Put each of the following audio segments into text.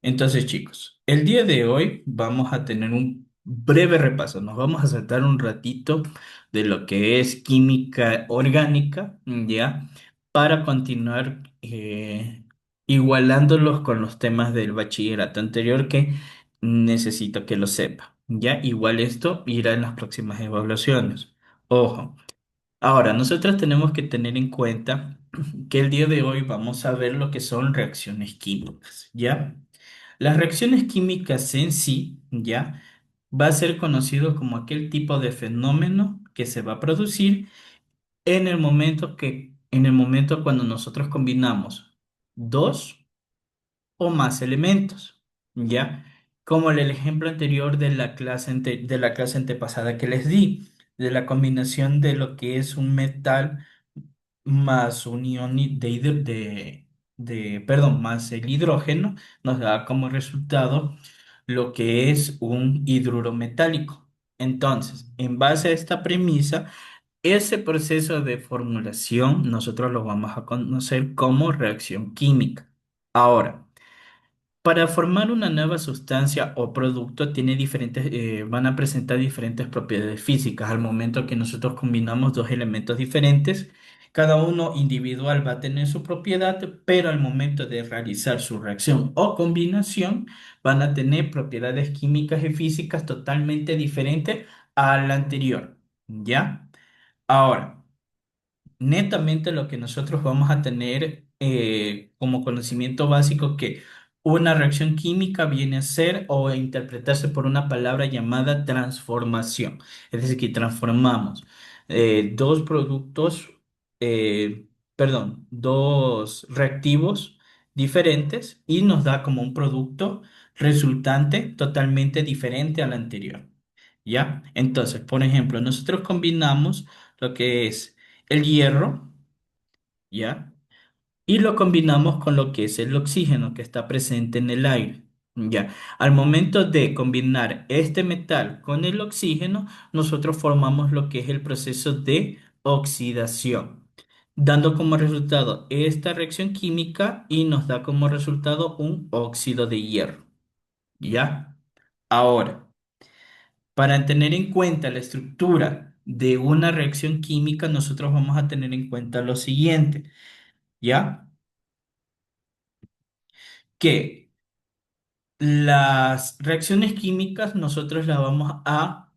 Entonces, chicos, el día de hoy vamos a tener un breve repaso. Nos vamos a saltar un ratito de lo que es química orgánica, ¿ya? Para continuar igualándolos con los temas del bachillerato anterior que necesito que lo sepa, ¿ya? Igual esto irá en las próximas evaluaciones. Ojo. Ahora, nosotros tenemos que tener en cuenta que el día de hoy vamos a ver lo que son reacciones químicas, ¿ya? Las reacciones químicas en sí, ¿ya? Va a ser conocido como aquel tipo de fenómeno que se va a producir en el momento cuando nosotros combinamos dos o más elementos, ¿ya? Como el ejemplo anterior de la de la clase antepasada que les di, de la combinación de lo que es un metal más un ion perdón, más el hidrógeno, nos da como resultado lo que es un hidruro metálico. Entonces, en base a esta premisa, ese proceso de formulación nosotros lo vamos a conocer como reacción química. Ahora, para formar una nueva sustancia o producto van a presentar diferentes propiedades físicas. Al momento que nosotros combinamos dos elementos diferentes, cada uno individual va a tener su propiedad, pero al momento de realizar su reacción o combinación, van a tener propiedades químicas y físicas totalmente diferentes a la anterior. ¿Ya? Ahora. Netamente lo que nosotros vamos a tener como conocimiento básico que una reacción química viene a ser o a interpretarse por una palabra llamada transformación. Es decir, que transformamos dos productos, eh, perdón, dos reactivos diferentes y nos da como un producto resultante totalmente diferente al anterior. ¿Ya? Entonces, por ejemplo, nosotros combinamos lo que es el hierro, ¿ya? Y lo combinamos con lo que es el oxígeno que está presente en el aire, ¿ya? Al momento de combinar este metal con el oxígeno, nosotros formamos lo que es el proceso de oxidación, dando como resultado esta reacción química y nos da como resultado un óxido de hierro, ¿ya? Ahora, para tener en cuenta la estructura de una reacción química, nosotros vamos a tener en cuenta lo siguiente. ¿Ya? Que las reacciones químicas nosotros las vamos a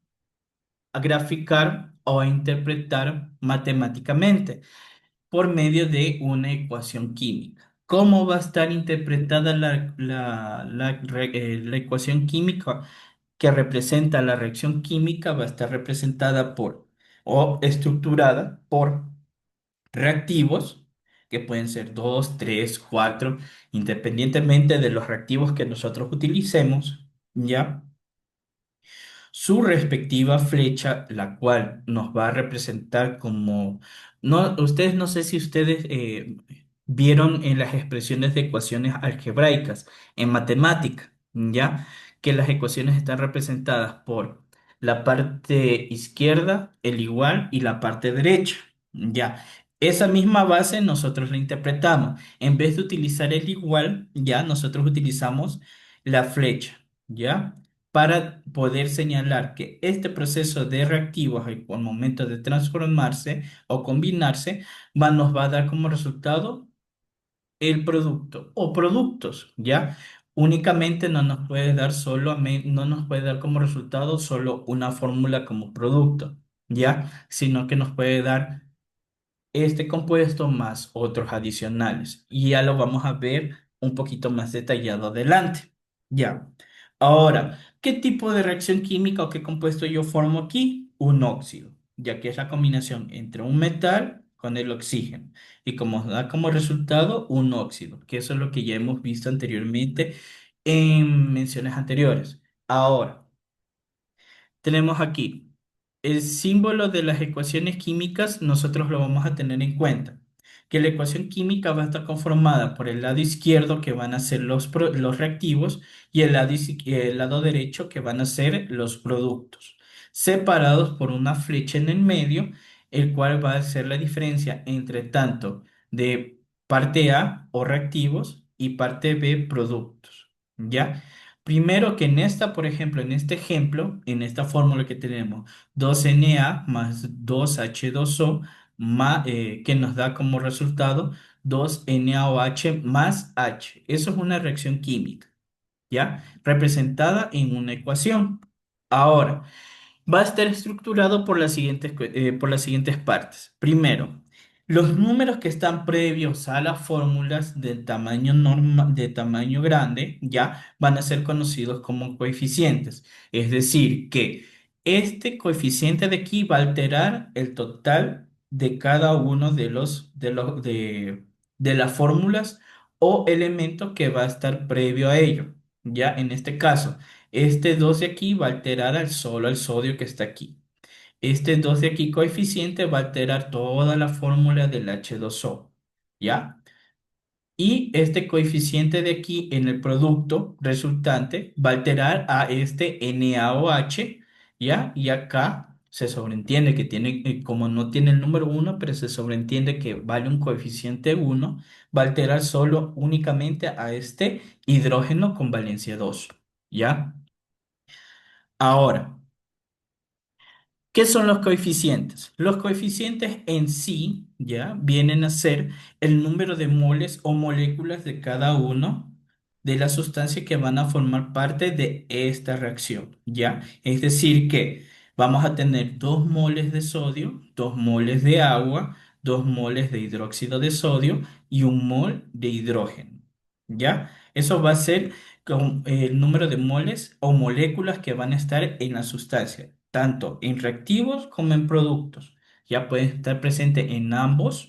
graficar o a interpretar matemáticamente por medio de una ecuación química. ¿Cómo va a estar interpretada la ecuación química que representa la reacción química? Va a estar representada por o estructurada por reactivos, que pueden ser 2, 3, 4, independientemente de los reactivos que nosotros utilicemos, ¿ya? Su respectiva flecha, la cual nos va a representar como, no, ustedes no sé si ustedes vieron en las expresiones de ecuaciones algebraicas en matemática, ¿ya? Que las ecuaciones están representadas por la parte izquierda, el igual y la parte derecha, ¿ya? Esa misma base nosotros la interpretamos. En vez de utilizar el igual, ya nosotros utilizamos la flecha, ¿ya? Para poder señalar que este proceso de reactivos al momento de transformarse o combinarse nos va a dar como resultado el producto o productos, ¿ya? Únicamente no nos puede dar no nos puede dar como resultado solo una fórmula como producto, ¿ya? Sino que nos puede dar este compuesto más otros adicionales. Y ya lo vamos a ver un poquito más detallado adelante. Ya. Ahora, ¿qué tipo de reacción química o qué compuesto yo formo aquí? Un óxido, ya que es la combinación entre un metal con el oxígeno. Y como da como resultado un óxido, que eso es lo que ya hemos visto anteriormente en menciones anteriores. Ahora. Tenemos aquí el símbolo de las ecuaciones químicas, nosotros lo vamos a tener en cuenta, que la ecuación química va a estar conformada por el lado izquierdo que van a ser los reactivos y el lado derecho que van a ser los productos, separados por una flecha en el medio el cual va a ser la diferencia entre tanto de parte A o reactivos y parte B productos. ¿Ya? Primero que en esta, por ejemplo, en este ejemplo, en esta fórmula que tenemos, 2Na más 2H2O, que nos da como resultado 2NaOH más H. Eso es una reacción química, ¿ya? Representada en una ecuación. Ahora, va a estar estructurado por las siguientes partes. Primero, los números que están previos a las fórmulas de tamaño grande ya van a ser conocidos como coeficientes. Es decir, que este coeficiente de aquí va a alterar el total de cada uno de las fórmulas o elementos que va a estar previo a ello. Ya en este caso. Este 2 de aquí va a alterar solo al sodio que está aquí. Este 2 de aquí coeficiente va a alterar toda la fórmula del H2O. ¿Ya? Y este coeficiente de aquí en el producto resultante va a alterar a este NaOH. ¿Ya? Y acá se sobreentiende que tiene, como no tiene el número uno, pero se sobreentiende que vale un coeficiente uno, va a alterar solo únicamente a este hidrógeno con valencia 2. ¿Ya? Ahora, ¿qué son los coeficientes? Los coeficientes en sí, ya, vienen a ser el número de moles o moléculas de cada uno de las sustancias que van a formar parte de esta reacción, ya. Es decir, que vamos a tener 2 moles de sodio, 2 moles de agua, 2 moles de hidróxido de sodio y 1 mol de hidrógeno, ya. Eso va a ser con el número de moles o moléculas que van a estar en la sustancia, tanto en reactivos como en productos. Ya pueden estar presentes en ambos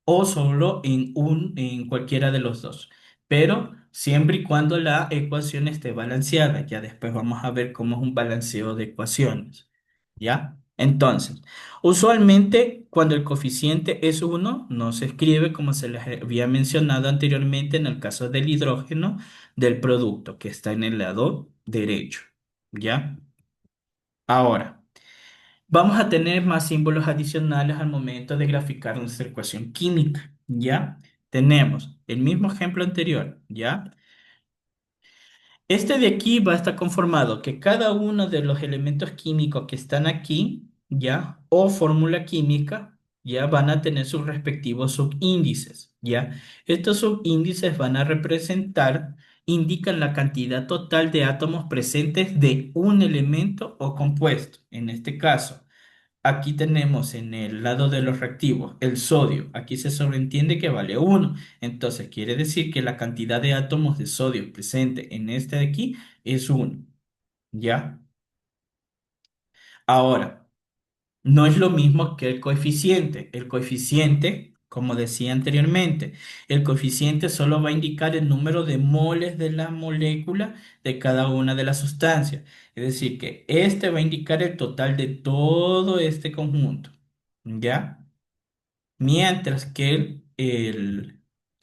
o solo en cualquiera de los dos, pero siempre y cuando la ecuación esté balanceada. Ya después vamos a ver cómo es un balanceo de ecuaciones. ¿Ya? Entonces, usualmente cuando el coeficiente es uno no se escribe como se les había mencionado anteriormente en el caso del hidrógeno del producto que está en el lado derecho. ¿Ya? Ahora. Vamos a tener más símbolos adicionales al momento de graficar nuestra ecuación química, ¿ya? Tenemos el mismo ejemplo anterior, ¿ya? Este de aquí va a estar conformado que cada uno de los elementos químicos que están aquí, ¿ya? O fórmula química, ¿ya? Van a tener sus respectivos subíndices, ¿ya? Estos subíndices van a representar, indican la cantidad total de átomos presentes de un elemento o compuesto. En este caso. Aquí tenemos en el lado de los reactivos el sodio. Aquí se sobreentiende que vale uno. Entonces quiere decir que la cantidad de átomos de sodio presente en este de aquí es uno. ¿Ya? Ahora, no es lo mismo que el coeficiente. El coeficiente, como decía anteriormente, el coeficiente solo va a indicar el número de moles de la molécula de cada una de las sustancias. Es decir, que este va a indicar el total de todo este conjunto. ¿Ya? Mientras que el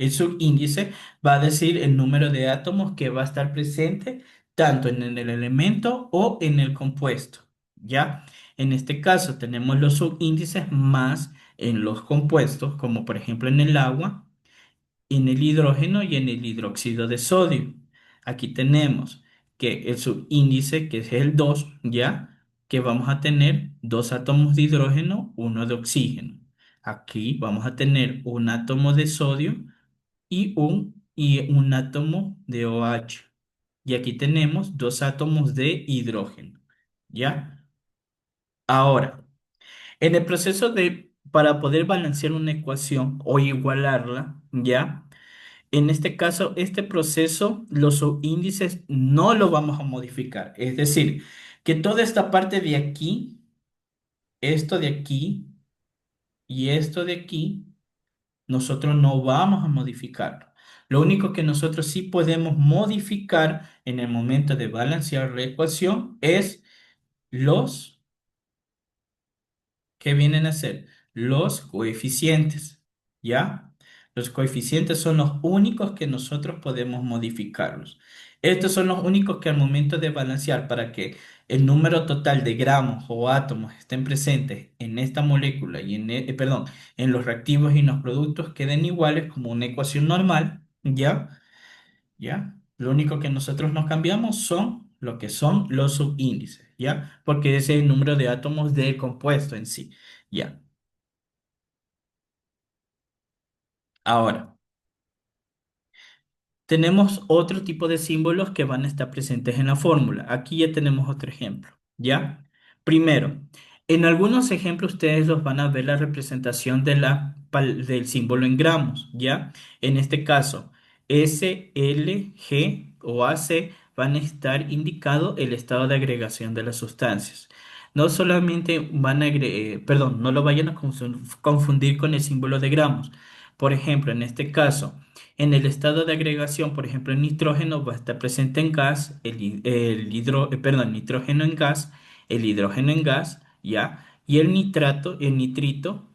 subíndice va a decir el número de átomos que va a estar presente tanto en el elemento o en el compuesto. ¿Ya? En este caso tenemos los subíndices más en los compuestos, como por ejemplo en el agua, en el hidrógeno y en el hidróxido de sodio. Aquí tenemos que el subíndice, que es el 2, ¿ya? Que vamos a tener dos átomos de hidrógeno, uno de oxígeno. Aquí vamos a tener un átomo de sodio y un átomo de OH. Y aquí tenemos dos átomos de hidrógeno, ¿ya? Ahora, en el proceso para poder balancear una ecuación o igualarla, ¿ya? En este caso, este proceso, los subíndices no lo vamos a modificar. Es decir, que toda esta parte de aquí, esto de aquí y esto de aquí, nosotros no vamos a modificarlo. Lo único que nosotros sí podemos modificar en el momento de balancear la ecuación es los que vienen a ser los coeficientes, ¿ya? Los coeficientes son los únicos que nosotros podemos modificarlos. Estos son los únicos que al momento de balancear para que el número total de gramos o átomos estén presentes en esta molécula y perdón, en los reactivos y en los productos queden iguales como una ecuación normal, ¿ya? ¿Ya? Lo único que nosotros nos cambiamos son lo que son los subíndices, ¿ya? Porque ese es el número de átomos del compuesto en sí, ¿ya? Ahora. Tenemos otro tipo de símbolos que van a estar presentes en la fórmula. Aquí ya tenemos otro ejemplo, ¿ya? Primero, en algunos ejemplos ustedes los van a ver la representación de del símbolo en gramos, ¿ya? En este caso, S, L, G o AC van a estar indicado el estado de agregación de las sustancias. No solamente perdón, no lo vayan a confundir con el símbolo de gramos. Por ejemplo, en este caso, en el estado de agregación, por ejemplo, el nitrógeno va a estar presente en gas, perdón, nitrógeno en gas, el hidrógeno en gas, ¿ya? Y el nitrito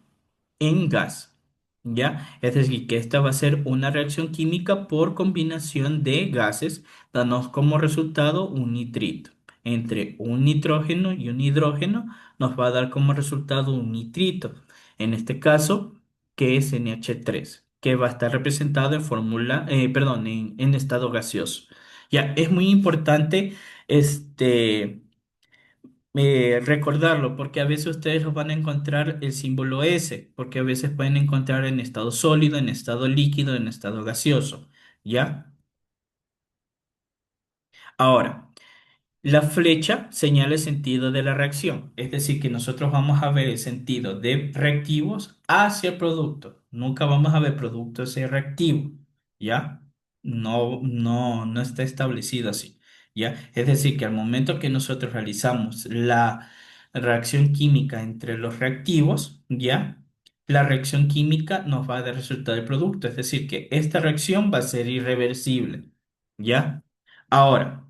en gas, ¿ya? Es decir, que esta va a ser una reacción química por combinación de gases, dándonos como resultado un nitrito. Entre un nitrógeno y un hidrógeno nos va a dar como resultado un nitrito. En este caso, que es NH3, que va a estar representado en perdón, en estado gaseoso. Ya, es muy importante este recordarlo, porque a veces ustedes los van a encontrar el símbolo S, porque a veces pueden encontrar en estado sólido, en estado líquido, en estado gaseoso, ¿ya? Ahora, la flecha señala el sentido de la reacción, es decir, que nosotros vamos a ver el sentido de reactivos hacia el producto. Nunca vamos a ver producto hacia reactivo, ¿ya? No está establecido así, ¿ya? Es decir, que al momento que nosotros realizamos la reacción química entre los reactivos, ¿ya? La reacción química nos va a dar resultado del producto, es decir, que esta reacción va a ser irreversible, ¿ya? Ahora.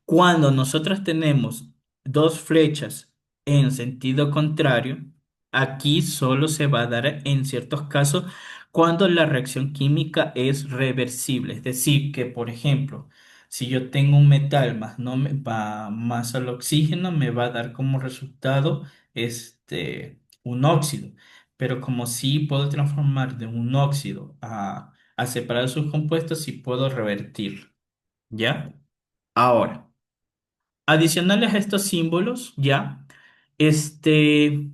Cuando nosotros tenemos dos flechas en sentido contrario, aquí solo se va a dar en ciertos casos cuando la reacción química es reversible. Es decir, que por ejemplo, si yo tengo un metal más, no me va, más al oxígeno, me va a dar como resultado un óxido. Pero como sí puedo transformar de un óxido a separar sus compuestos, sí puedo revertir. ¿Ya? Ahora. Adicionales a estos símbolos, ya, este,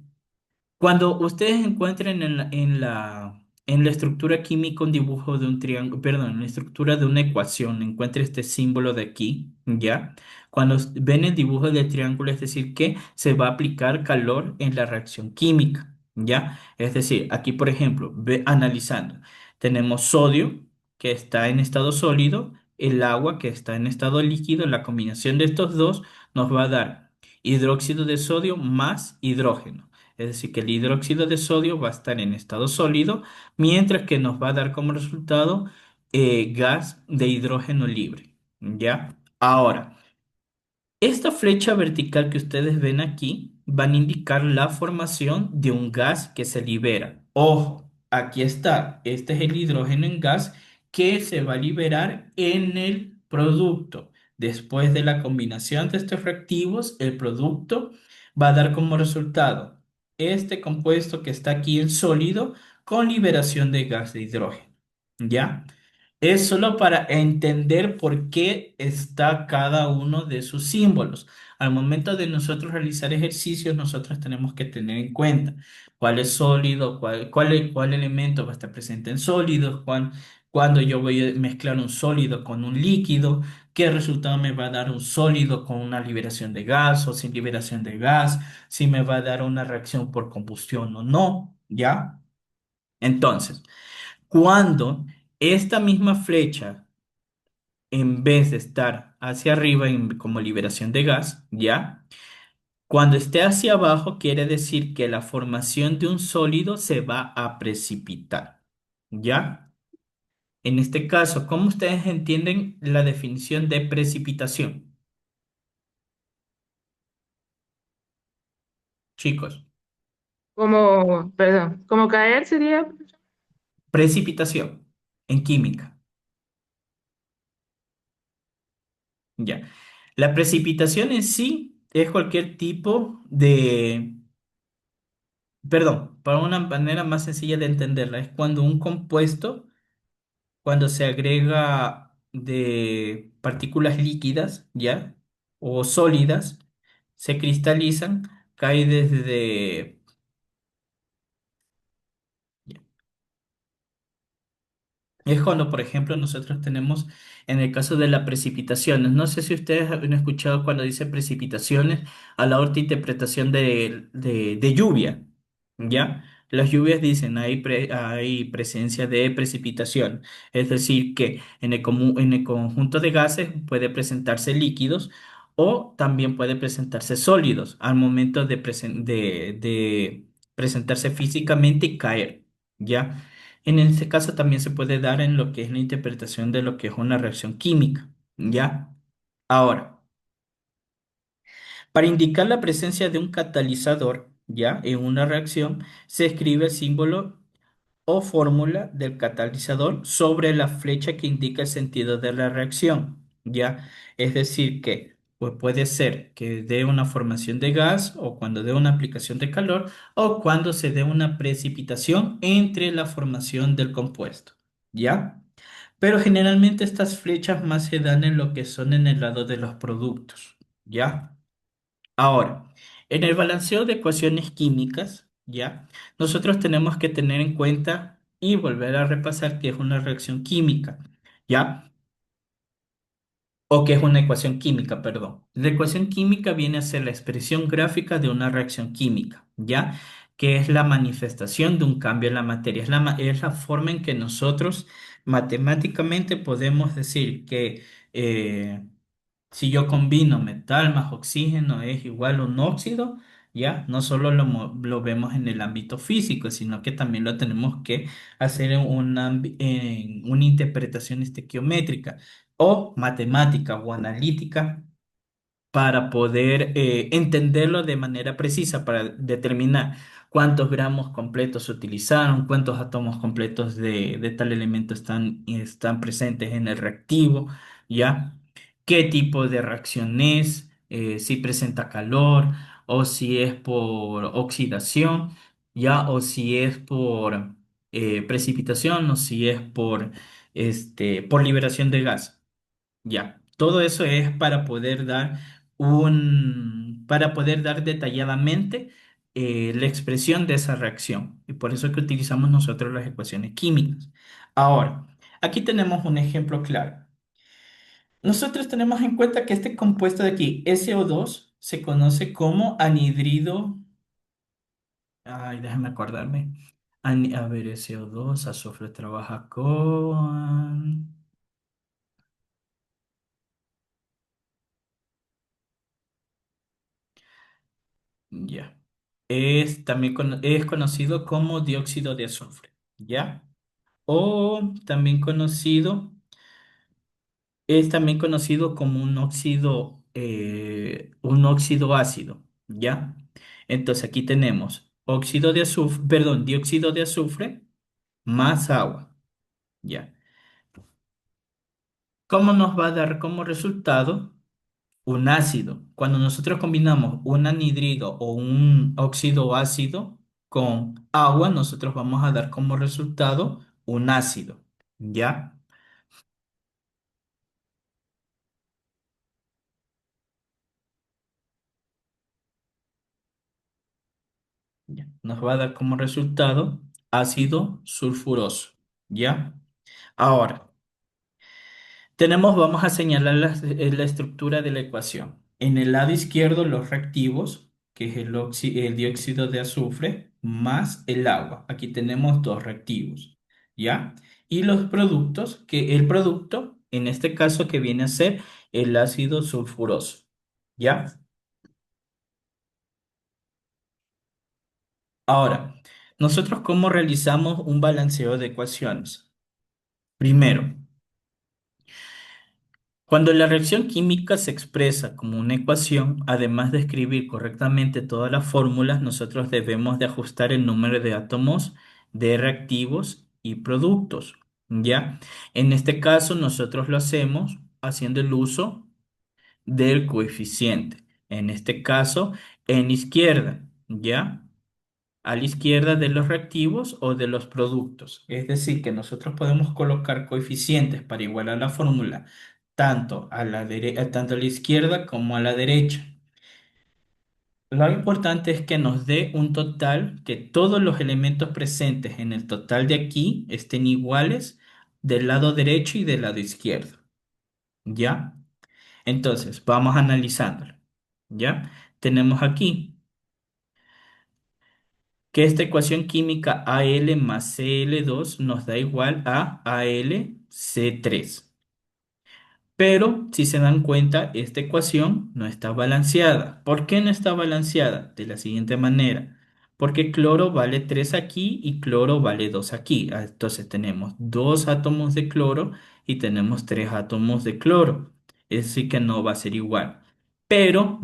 cuando ustedes encuentren en la estructura química un dibujo de un triángulo, perdón, en la estructura de una ecuación, encuentre este símbolo de aquí, ¿ya? Cuando ven el dibujo del triángulo, es decir, que se va a aplicar calor en la reacción química, ¿ya? Es decir, aquí, por ejemplo, analizando, tenemos sodio, que está en estado sólido, el agua, que está en estado líquido, la combinación de estos dos nos va a dar hidróxido de sodio más hidrógeno. Es decir, que el hidróxido de sodio va a estar en estado sólido, mientras que nos va a dar como resultado gas de hidrógeno libre. ¿Ya? Ahora, esta flecha vertical que ustedes ven aquí van a indicar la formación de un gas que se libera. Ojo, aquí está. Este es el hidrógeno en gas que se va a liberar en el producto. Después de la combinación de estos reactivos, el producto va a dar como resultado este compuesto que está aquí en sólido con liberación de gas de hidrógeno. ¿Ya? Es solo para entender por qué está cada uno de sus símbolos. Al momento de nosotros realizar ejercicios, nosotros tenemos que tener en cuenta cuál es sólido, cuál elemento va a estar presente en sólidos, cuando yo voy a mezclar un sólido con un líquido, qué resultado me va a dar un sólido con una liberación de gas o sin liberación de gas, si me va a dar una reacción por combustión o no, ¿ya? Entonces, cuando esta misma flecha, en vez de estar hacia arriba como liberación de gas, ¿ya? Cuando esté hacia abajo, quiere decir que la formación de un sólido se va a precipitar, ¿ya? En este caso, ¿cómo ustedes entienden la definición de precipitación? Chicos, Como, perdón, como caer sería. Precipitación en química. Ya. La precipitación en sí es cualquier tipo de, perdón, para una manera más sencilla de entenderla, es cuando un compuesto, cuando se agrega de partículas líquidas, ¿ya? O sólidas, se cristalizan, cae desde... Es cuando, por ejemplo, nosotros tenemos en el caso de las precipitaciones. No sé si ustedes han escuchado cuando dice precipitaciones a la otra interpretación de lluvia, ¿ya? Las lluvias dicen hay presencia de precipitación, es decir, que en el conjunto de gases puede presentarse líquidos o también puede presentarse sólidos al momento de presentarse físicamente y caer, ¿ya? En este caso también se puede dar en lo que es la interpretación de lo que es una reacción química, ¿ya? Ahora, para indicar la presencia de un catalizador, ¿ya? En una reacción, se escribe el símbolo o fórmula del catalizador sobre la flecha que indica el sentido de la reacción, ¿ya? Es decir, que pues puede ser que dé una formación de gas o cuando dé una aplicación de calor o cuando se dé una precipitación entre la formación del compuesto, ¿ya? Pero generalmente estas flechas más se dan en lo que son en el lado de los productos, ¿ya? Ahora, en el balanceo de ecuaciones químicas, ¿ya? Nosotros tenemos que tener en cuenta y volver a repasar qué es una reacción química, ¿ya? O qué es una ecuación química, perdón. La ecuación química viene a ser la expresión gráfica de una reacción química, ¿ya? Que es la manifestación de un cambio en la materia. Es la forma en que nosotros matemáticamente podemos decir que si yo combino metal más oxígeno es igual a un óxido, ¿ya? No solo lo vemos en el ámbito físico, sino que también lo tenemos que hacer en una interpretación estequiométrica o matemática o analítica para poder entenderlo de manera precisa, para determinar cuántos gramos completos se utilizaron, cuántos átomos completos de tal elemento están presentes en el reactivo, ¿ya? ¿Qué tipo de reacción es? Si presenta calor o si es por oxidación, ¿ya? O si es por precipitación o si es por liberación de gas. Ya, todo eso es para poder dar detalladamente la expresión de esa reacción. Y por eso es que utilizamos nosotros las ecuaciones químicas. Ahora, aquí tenemos un ejemplo claro. Nosotros tenemos en cuenta que este compuesto de aquí, SO2, se conoce como anhidrido. Ay, déjame acordarme. A ver, SO2, azufre trabaja con. Ya. Es conocido como dióxido de azufre, ¿ya? O es también conocido como un óxido ácido, ¿ya? Entonces aquí tenemos óxido de azufre, perdón, dióxido de azufre más agua, ¿ya? ¿Cómo nos va a dar como resultado? Un ácido. Cuando nosotros combinamos un anhidrido o un óxido ácido con agua, nosotros vamos a dar como resultado un ácido. ¿Ya? Ya. Nos va a dar como resultado ácido sulfuroso. ¿Ya? Ahora. Vamos a señalar la estructura de la ecuación. En el lado izquierdo, los reactivos, que es el dióxido de azufre, más el agua. Aquí tenemos dos reactivos, ¿ya? Y los productos, que el producto, en este caso, que viene a ser el ácido sulfuroso, ¿ya? Ahora, nosotros, ¿cómo realizamos un balanceo de ecuaciones? Primero, cuando la reacción química se expresa como una ecuación, además de escribir correctamente todas las fórmulas, nosotros debemos de ajustar el número de átomos de reactivos y productos, ¿ya? En este caso, nosotros lo hacemos haciendo el uso del coeficiente. En este caso, en izquierda, ¿ya? A la izquierda de los reactivos o de los productos. Es decir, que nosotros podemos colocar coeficientes para igualar la fórmula tanto a tanto a la izquierda como a la derecha. Lo importante es que nos dé un total, que todos los elementos presentes en el total de aquí estén iguales del lado derecho y del lado izquierdo. ¿Ya? Entonces, vamos analizándolo. ¿Ya? Tenemos aquí que esta ecuación química Al más Cl2 nos da igual a AlC3. Pero si se dan cuenta, esta ecuación no está balanceada. ¿Por qué no está balanceada? De la siguiente manera. Porque cloro vale 3 aquí y cloro vale 2 aquí. Entonces tenemos 2 átomos de cloro y tenemos 3 átomos de cloro. Es decir, que no va a ser igual. Pero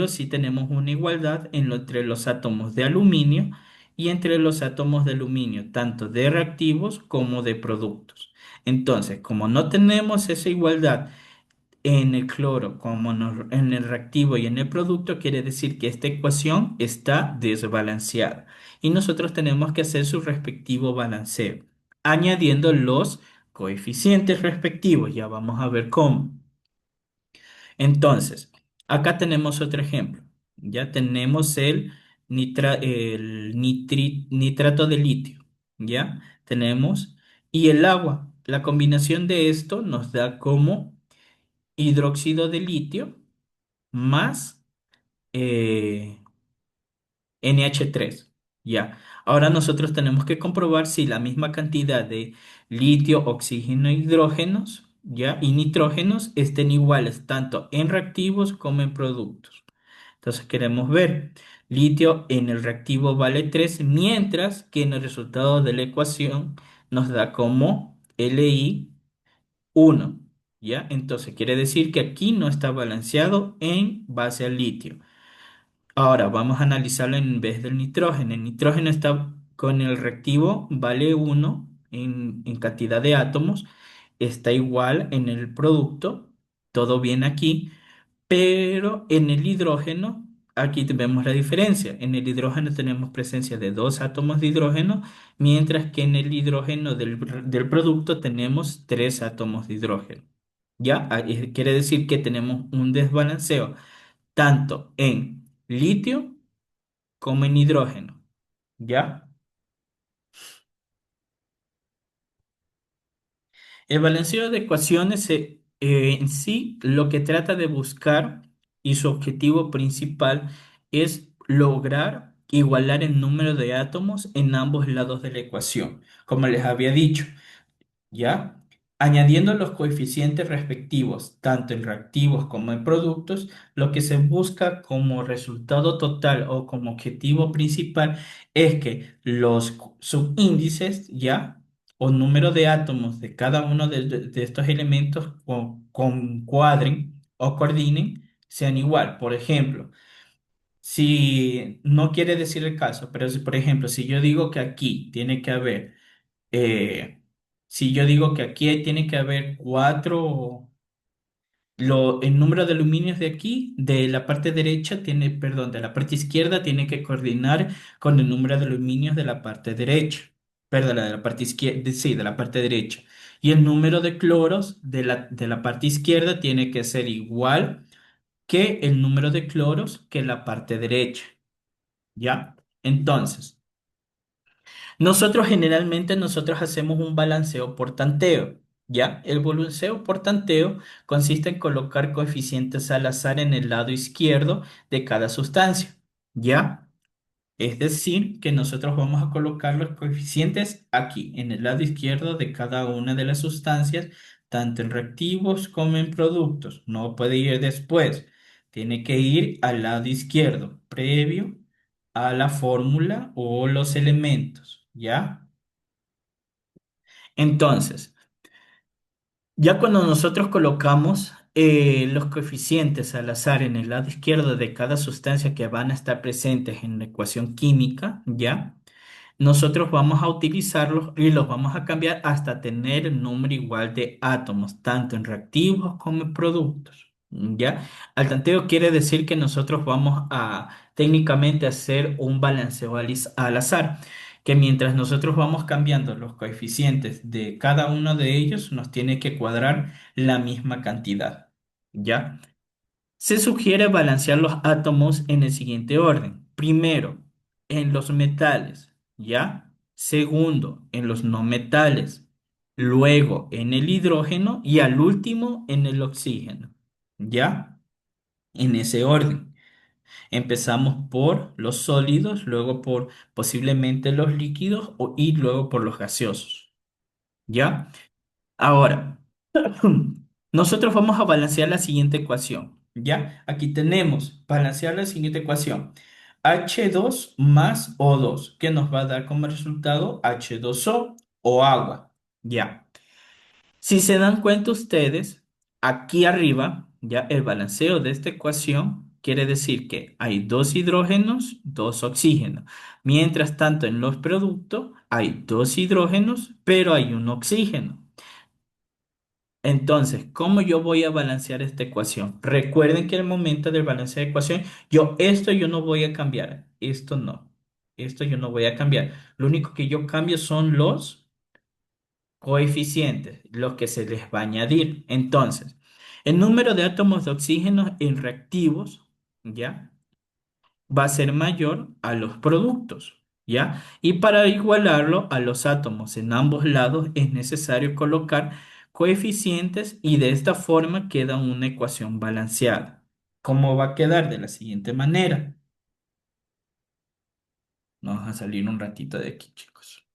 sí tenemos una igualdad entre los átomos de aluminio y entre los átomos de aluminio, tanto de reactivos como de productos. Entonces, como no tenemos esa igualdad en el cloro como en el reactivo y en el producto, quiere decir que esta ecuación está desbalanceada y nosotros tenemos que hacer su respectivo balanceo, añadiendo los coeficientes respectivos. Ya vamos a ver cómo. Entonces, acá tenemos otro ejemplo. Ya tenemos nitrato de litio. ¿Ya? Tenemos. Y el agua. La combinación de esto nos da como hidróxido de litio más eh, NH3. Ya. Ahora nosotros tenemos que comprobar si la misma cantidad de litio, oxígeno, hidrógenos, ya, y nitrógenos estén iguales tanto en reactivos como en productos. Entonces queremos ver, litio en el reactivo vale 3, mientras que en el resultado de la ecuación nos da como Li1, ¿ya? Entonces quiere decir que aquí no está balanceado en base al litio. Ahora vamos a analizarlo en vez del nitrógeno. El nitrógeno está con el reactivo vale 1 en cantidad de átomos, está igual en el producto, todo bien aquí, pero en el hidrógeno, aquí vemos la diferencia. En el hidrógeno tenemos presencia de 2 átomos de hidrógeno, mientras que en el hidrógeno del producto tenemos 3 átomos de hidrógeno. ¿Ya? Quiere decir que tenemos un desbalanceo tanto en litio como en hidrógeno. ¿Ya? El balanceo de ecuaciones en sí lo que trata de buscar y su objetivo principal es lograr igualar el número de átomos en ambos lados de la ecuación, como les había dicho. ¿Ya? Añadiendo los coeficientes respectivos, tanto en reactivos como en productos, lo que se busca como resultado total o como objetivo principal es que los subíndices, ¿ya? O número de átomos de cada uno de estos elementos concuadren o coordinen, sean igual. Por ejemplo, si no quiere decir el caso, pero si, por ejemplo, si yo digo que aquí tiene que haber eh, si yo digo que aquí tiene que haber cuatro, el número de aluminios de aquí, de la parte derecha, perdón, de la parte izquierda tiene que coordinar con el número de aluminios de la parte derecha, perdón, de la parte izquierda, sí, de la parte derecha. Y el número de cloros de la parte izquierda tiene que ser igual que el número de cloros que la parte derecha, ¿ya? Entonces, nosotros hacemos un balanceo por tanteo, ¿ya? El balanceo por tanteo consiste en colocar coeficientes al azar en el lado izquierdo de cada sustancia, ¿ya? Es decir, que nosotros vamos a colocar los coeficientes aquí, en el lado izquierdo de cada una de las sustancias, tanto en reactivos como en productos. No puede ir después, tiene que ir al lado izquierdo, previo a la fórmula o los elementos, ¿ya? Entonces, ya cuando nosotros colocamos los coeficientes al azar en el lado izquierdo de cada sustancia que van a estar presentes en la ecuación química, ¿ya? nosotros vamos a utilizarlos y los vamos a cambiar hasta tener el número igual de átomos, tanto en reactivos como en productos. ¿Ya? Al tanteo quiere decir que nosotros vamos a técnicamente hacer un balanceo al azar, que mientras nosotros vamos cambiando los coeficientes de cada uno de ellos, nos tiene que cuadrar la misma cantidad. ¿Ya? Se sugiere balancear los átomos en el siguiente orden. Primero, en los metales, ¿ya? Segundo, en los no metales. Luego, en el hidrógeno y al último, en el oxígeno, ¿ya? En ese orden. Empezamos por los sólidos, luego por posiblemente los líquidos y luego por los gaseosos, ¿ya? Ahora, nosotros vamos a balancear la siguiente ecuación, ¿ya? Aquí tenemos, balancear la siguiente ecuación. H2 más O2, que nos va a dar como resultado H2O o agua, ¿ya? Si se dan cuenta ustedes, aquí arriba, ya el balanceo de esta ecuación quiere decir que hay dos hidrógenos, dos oxígenos. Mientras tanto, en los productos hay dos hidrógenos, pero hay un oxígeno. Entonces, ¿cómo yo voy a balancear esta ecuación? Recuerden que al momento del balanceo de ecuación, yo no voy a cambiar, esto yo no voy a cambiar. Lo único que yo cambio son los coeficientes, los que se les va a añadir. Entonces, el número de átomos de oxígeno en reactivos, ¿ya? Va a ser mayor a los productos, ¿ya? Y para igualarlo a los átomos en ambos lados es necesario colocar coeficientes y de esta forma queda una ecuación balanceada. ¿Cómo va a quedar? De la siguiente manera. Vamos a salir un ratito de aquí, chicos.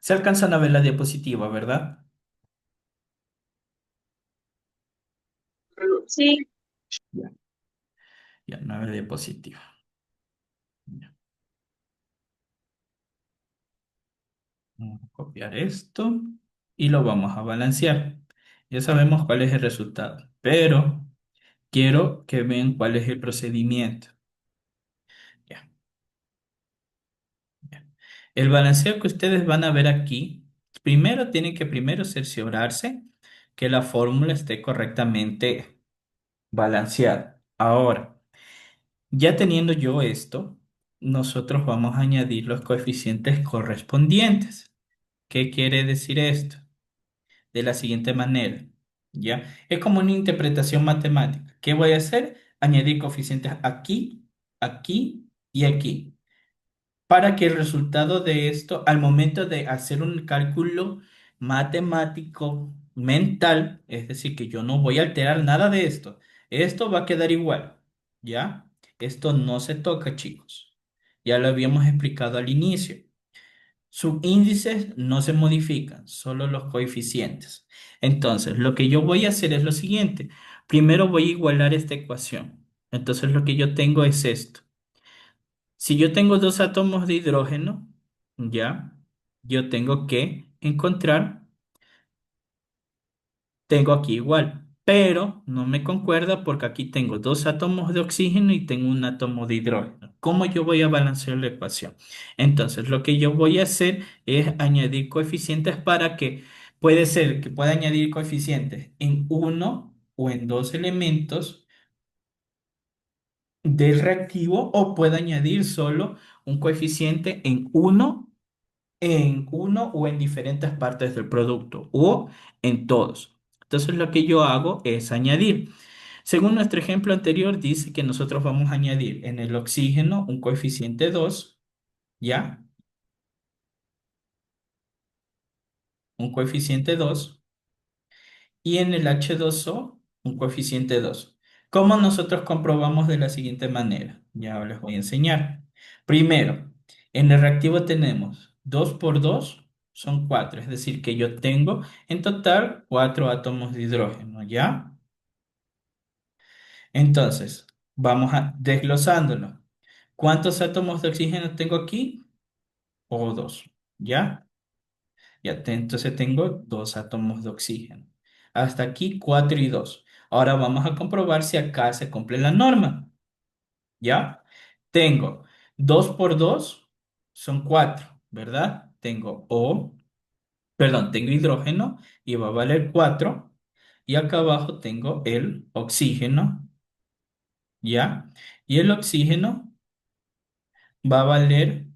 Se alcanzan a ver la diapositiva, ¿verdad? Sí, Ya, ya, no hay diapositiva. Ya. Vamos a copiar esto y lo vamos a balancear. Ya sabemos cuál es el resultado, pero quiero que vean cuál es el procedimiento. Ya, ya. El balanceo que ustedes van a ver aquí, primero tienen que primero cerciorarse que la fórmula esté correctamente balanceada. Ahora, ya teniendo yo esto, nosotros vamos a añadir los coeficientes correspondientes. ¿Qué quiere decir esto? De la siguiente manera, ¿ya? Es como una interpretación matemática. ¿Qué voy a hacer? Añadir coeficientes aquí, aquí y aquí, para que el resultado de esto, al momento de hacer un cálculo matemático mental, es decir, que yo no voy a alterar nada de esto va a quedar igual, ¿ya? Esto no se toca, chicos. Ya lo habíamos explicado al inicio. Subíndices no se modifican, solo los coeficientes. Entonces, lo que yo voy a hacer es lo siguiente. Primero voy a igualar esta ecuación. Entonces, lo que yo tengo es esto. Si yo tengo dos átomos de hidrógeno, ya, yo tengo que encontrar, tengo aquí igual, pero no me concuerda porque aquí tengo dos átomos de oxígeno y tengo un átomo de hidrógeno. ¿Cómo yo voy a balancear la ecuación? Entonces, lo que yo voy a hacer es añadir coeficientes para que puede ser que pueda añadir coeficientes en uno o en dos elementos del reactivo o pueda añadir solo un coeficiente en uno o en diferentes partes del producto o en todos. Entonces lo que yo hago es añadir. Según nuestro ejemplo anterior, dice que nosotros vamos a añadir en el oxígeno un coeficiente 2, ¿ya? Un coeficiente 2 y en el H2O un coeficiente 2. ¿Cómo nosotros comprobamos de la siguiente manera? Ya les voy a enseñar. Primero, en el reactivo tenemos 2 por 2 son 4, es decir, que yo tengo en total 4 átomos de hidrógeno, ¿ya? Entonces, vamos a desglosándolo. ¿Cuántos átomos de oxígeno tengo aquí? O 2, ¿ya? Entonces tengo dos átomos de oxígeno. Hasta aquí 4 y 2. Ahora vamos a comprobar si acá se cumple la norma. ¿Ya? Tengo 2 por 2. son cuatro, ¿verdad? Tengo O, perdón, tengo hidrógeno y va a valer 4. Y acá abajo tengo el oxígeno, ¿ya? Y el oxígeno va a valer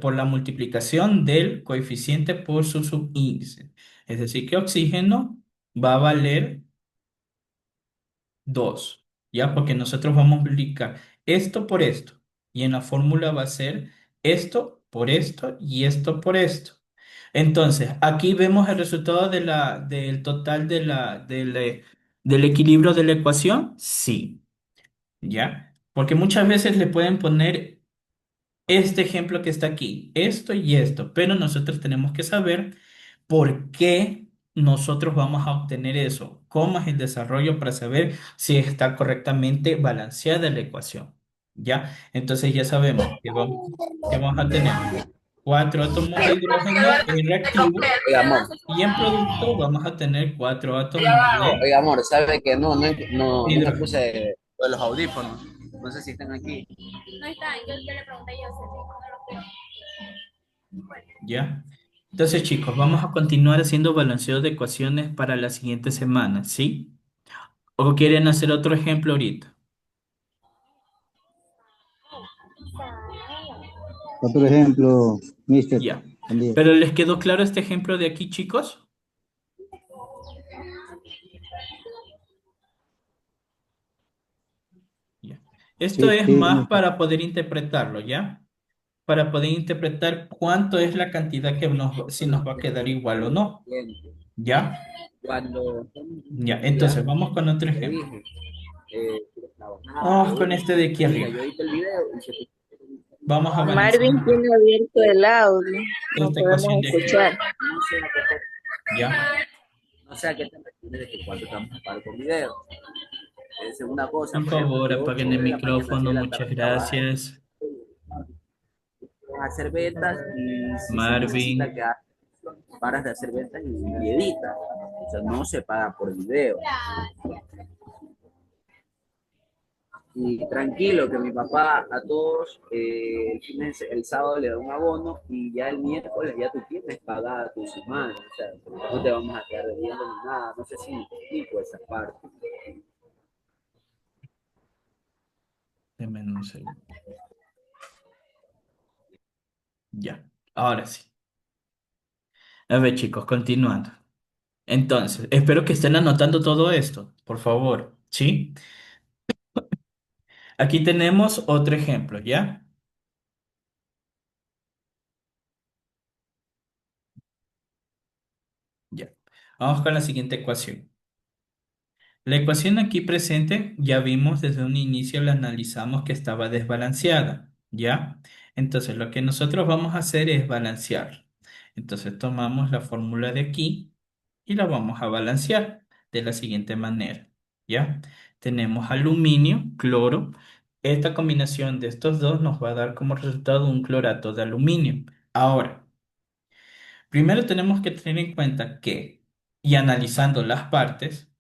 por la multiplicación del coeficiente por su subíndice. Es decir, que oxígeno va a valer 2, ¿ya? Porque nosotros vamos a multiplicar esto por esto. Y en la fórmula va a ser esto por esto y esto por esto. Entonces, aquí vemos el resultado del total del equilibrio de la ecuación. Sí, ¿ya? Porque muchas veces le pueden poner este ejemplo que está aquí, esto y esto, pero nosotros tenemos que saber por qué nosotros vamos a obtener eso, cómo es el desarrollo para saber si está correctamente balanceada la ecuación, ¿ya? Entonces ya sabemos que vamos a tener cuatro átomos de hidrógeno en reactivo Oiga, amor, y en producto vamos a tener cuatro átomos de oiga, amor, sabe que no me hidrógeno. puse los audífonos. No sé si están aquí. No están, yo le pregunté yo si no los ¿Ya? Entonces, chicos, vamos a continuar haciendo balanceo de ecuaciones para la siguiente semana, ¿sí? ¿O quieren hacer otro ejemplo ahorita? Otro ejemplo, Mister. Ya. Buen día. ¿Pero les quedó claro este ejemplo de aquí, chicos? Ya. Esto Sí, es sí, más Mister. para poder interpretarlo, ¿ya? Para poder interpretar cuánto es la cantidad que si nos va a quedar igual o no, clientes. ¿ya? Cuando Ya. ya Entonces, vamos con otro le ejemplo. dije, quiero trabajar, Vamos pero con bueno, este de aquí mira, yo arriba. edité el video y se Vamos a balancear Marvin tiene abierto el audio, no esta podemos ecuación de aquí, escuchar. no sé a qué ¿ya? no sé a qué te refieres de que cuando trabajas por video. Segunda cosa, Por por ejemplo, favor, de 8 apaguen el de la mañana a 6 micrófono, de la muchas tarde trabajas, gracias. hacer ventas y si se necesita que Marvin. paras de hacer ventas y editas. O sea, no se paga por video. Y tranquilo, que mi papá a todos el sábado le da un abono y ya el miércoles ya tú tienes pagada tu semana. O sea, no te vamos a quedar debiendo ni nada. No sé si me explico esa parte. Denme un segundo. Ya, ahora sí. A ver, chicos, continuando. Entonces, espero que estén anotando todo esto, por favor. ¿Sí? Aquí tenemos otro ejemplo, ¿ya? Ya. Vamos con la siguiente ecuación. La ecuación aquí presente, ya vimos desde un inicio, la analizamos que estaba desbalanceada, ¿ya? Entonces, lo que nosotros vamos a hacer es balancear. Entonces, tomamos la fórmula de aquí y la vamos a balancear de la siguiente manera, ¿ya? Tenemos aluminio, cloro. Esta combinación de estos dos nos va a dar como resultado un clorato de aluminio. Ahora, primero tenemos que tener en cuenta que, y analizando las partes,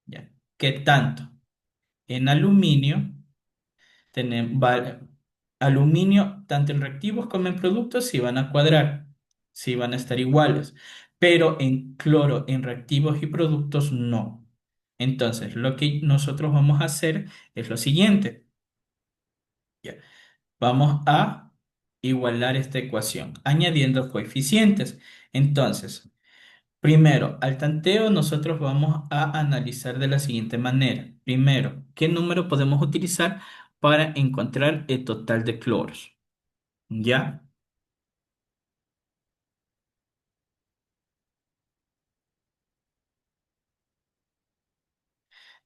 ¿ya? ¿Qué tanto? En aluminio, tenemos, aluminio, tanto en reactivos como en productos, sí van a cuadrar, sí van a estar iguales, pero en cloro, en reactivos y productos, no. Entonces, lo que nosotros vamos a hacer es lo siguiente. Ya. Vamos a igualar esta ecuación, añadiendo coeficientes. Entonces, primero, al tanteo nosotros vamos a analizar de la siguiente manera. Primero, ¿qué número podemos utilizar para encontrar el total de cloros? ¿Ya?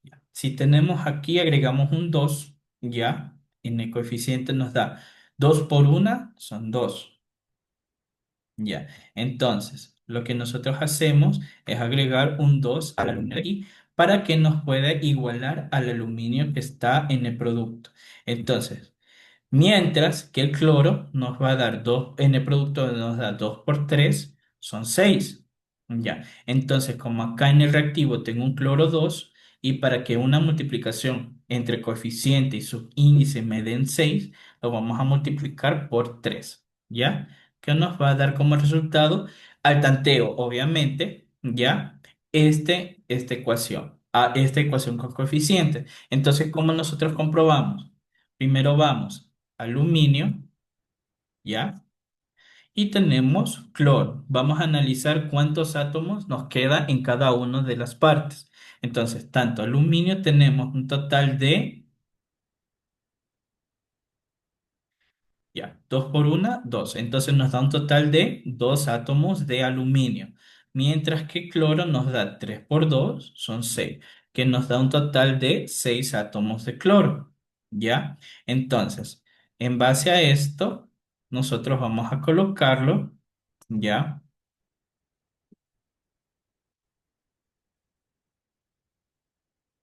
Ya. Si tenemos aquí, agregamos un 2, ¿ya? En el coeficiente nos da 2 por 1 son 2. Ya. Entonces, lo que nosotros hacemos es agregar un 2 al aluminio aquí para que nos pueda igualar al aluminio que está en el producto. Entonces, mientras que el cloro nos va a dar 2 en el producto nos da 2 por 3 son 6. Ya. Entonces, como acá en el reactivo tengo un cloro 2 y para que una multiplicación entre coeficiente y subíndice me den 6 lo vamos a multiplicar por 3. ¿ya? Que nos va a dar como resultado al tanteo, obviamente, ¿ya? Esta ecuación con coeficientes. Entonces, ¿cómo nosotros comprobamos? Primero vamos aluminio, ¿ya? Y tenemos cloro. Vamos a analizar cuántos átomos nos queda en cada una de las partes. Entonces, tanto aluminio tenemos un total de, ya, 2 por una, 2. Entonces nos da un total de 2 átomos de aluminio. Mientras que cloro nos da 3 por 2, son 6, que nos da un total de 6 átomos de cloro. ¿Ya? Entonces, en base a esto, nosotros vamos a colocarlo, ¿ya?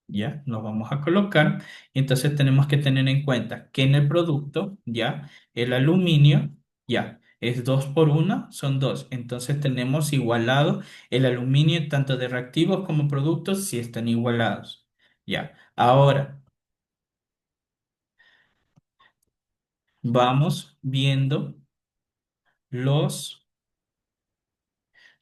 ¿Ya? Nos vamos a colocar. Entonces tenemos que tener en cuenta que en el producto, ¿ya? El aluminio, ¿ya? Es 2 por 1, son 2. Entonces tenemos igualado el aluminio tanto de reactivos como productos si están igualados. ¿Ya? Ahora vamos viendo los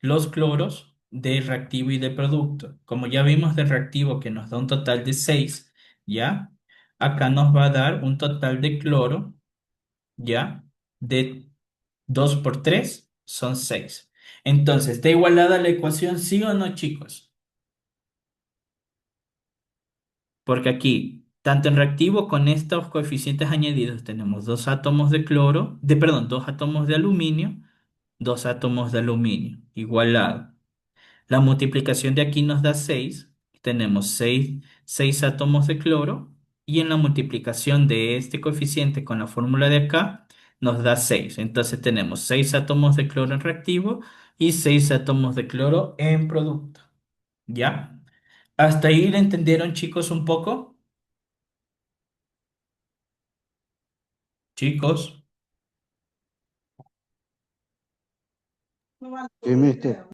los cloros de reactivo y de producto. Como ya vimos de reactivo que nos da un total de 6, ¿ya? Acá nos va a dar un total de cloro, ¿ya? De 2 por 3 son 6. Entonces, ¿está igualada la ecuación, sí o no, chicos? Porque aquí, tanto en reactivo con estos coeficientes añadidos, tenemos dos átomos de cloro, perdón, dos átomos de aluminio, dos átomos de aluminio, igualado. La multiplicación de aquí nos da 6. Tenemos 6 átomos de cloro. Y en la multiplicación de este coeficiente con la fórmula de acá nos da 6. Entonces tenemos 6 átomos de cloro en reactivo y 6 átomos de cloro en producto. ¿Ya? ¿Hasta ahí le entendieron, chicos, un poco? Chicos, Sí, mister.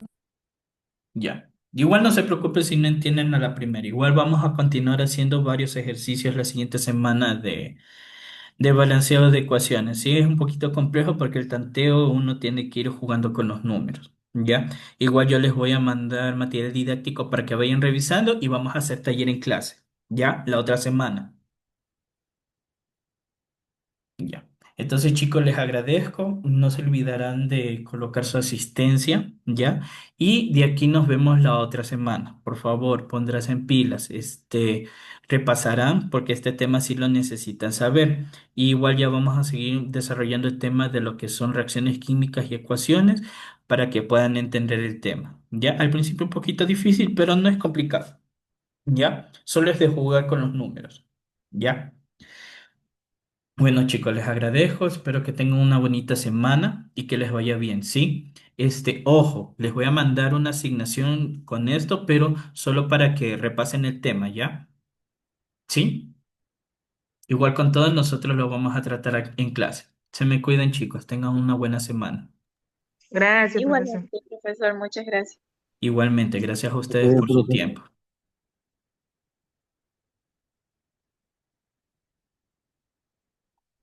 ya. Igual no se preocupe si no entienden a la primera. Igual vamos a continuar haciendo varios ejercicios la siguiente semana de balanceado de ecuaciones. Sí, es un poquito complejo porque el tanteo uno tiene que ir jugando con los números, ¿ya? Igual yo les voy a mandar material didáctico para que vayan revisando y vamos a hacer taller en clase, ¿ya? La otra semana. Ya. Entonces, chicos, les agradezco. No se olvidarán de colocar su asistencia, ¿ya? Y de aquí nos vemos la otra semana. Por favor, pondrás en pilas. Repasarán porque este tema sí lo necesitan saber. Y igual ya vamos a seguir desarrollando el tema de lo que son reacciones químicas y ecuaciones para que puedan entender el tema. ¿Ya? Al principio un poquito difícil, pero no es complicado. ¿Ya? Solo es de jugar con los números. ¿Ya? Bueno, chicos, les agradezco, espero que tengan una bonita semana y que les vaya bien, ¿sí? Ojo, les voy a mandar una asignación con esto, pero solo para que repasen el tema, ¿ya? ¿Sí? Igual con todos nosotros lo vamos a tratar en clase. Se me cuidan, chicos, tengan una buena semana. Gracias, profesor. Igualmente, profesor, muchas gracias. Igualmente, gracias a ustedes Bien, por su profe. tiempo.